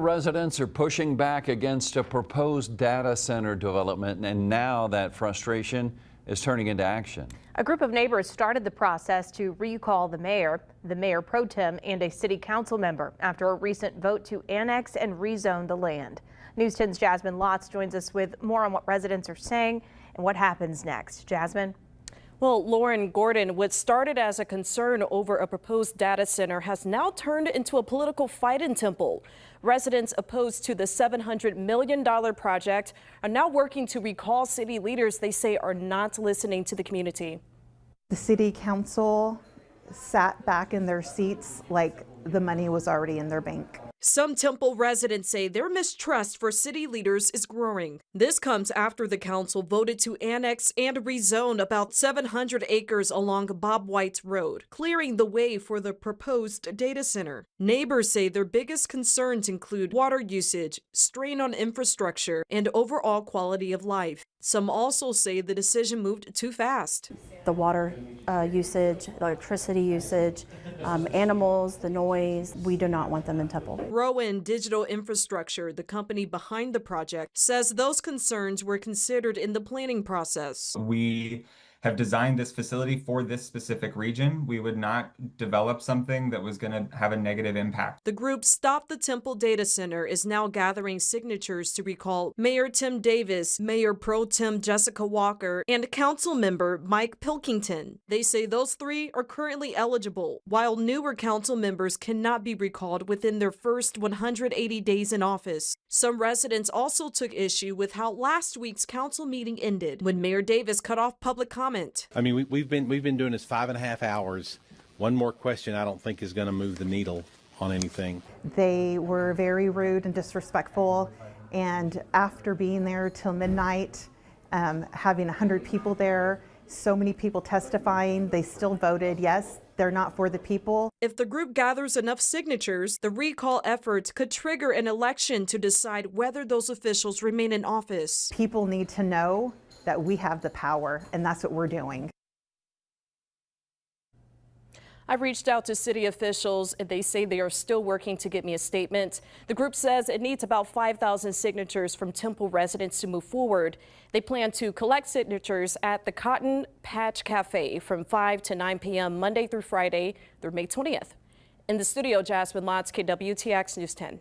Residents are pushing back against a proposed data center development, and now that frustration is turning into action. A group of neighbors started the process to recall the mayor pro tem, and a city council member after a recent vote to annex and rezone the land. News 10's Jasmine Lotz joins us with more on what residents are saying and what happens next. Jasmine? Well, Lauren Gordon, what started as a concern over a proposed data center has now turned into a political fight in Temple. Residents opposed to the $700 million project are now working to recall city leaders they say are not listening to the community. The city council sat back in their seats like the money was already in their bank. Some Temple residents say their mistrust for city leaders is growing. This comes after the council voted to annex and rezone about 700 acres along Bob White's Road, clearing the way for the proposed data center. Neighbors say their biggest concerns include water usage, strain on infrastructure, and overall quality of life. Some also say the decision moved too fast. The water usage, electricity usage, animals, the noise, we do not want them in Temple. Rowan Digital Infrastructure, the company behind the project, says those concerns were considered in the planning process. We have designed this facility for this specific region. We would not develop something that was going to have a negative impact. The group Stop the Temple Data Center is now gathering signatures to recall Mayor Tim Davis, Mayor Pro Tem Jessica Walker, and Council Member Mike Pilkington. They say those three are currently eligible, while newer council members cannot be recalled within their first 180 days in office. Some residents also took issue with how last week's council meeting ended when Mayor Davis cut off public comment. I mean, we've been doing this 5.5 hours. One more question I don't think is going to move the needle on anything. They were very rude and disrespectful, and after being there till midnight, having 100 people there, so many people testifying, they still voted yes. They're not for the people. If the group gathers enough signatures, the recall efforts could trigger an election to decide whether those officials remain in office. People need to know that we have the power, and that's what we're doing. I've reached out to city officials, and they say they are still working to get me a statement. The group says it needs about 5,000 signatures from Temple residents to move forward. They plan to collect signatures at the Cotton Patch Cafe from 5 to 9 p.m. Monday through Friday through May 20th. In the studio, Jasmine Lotz, KWTX News 10.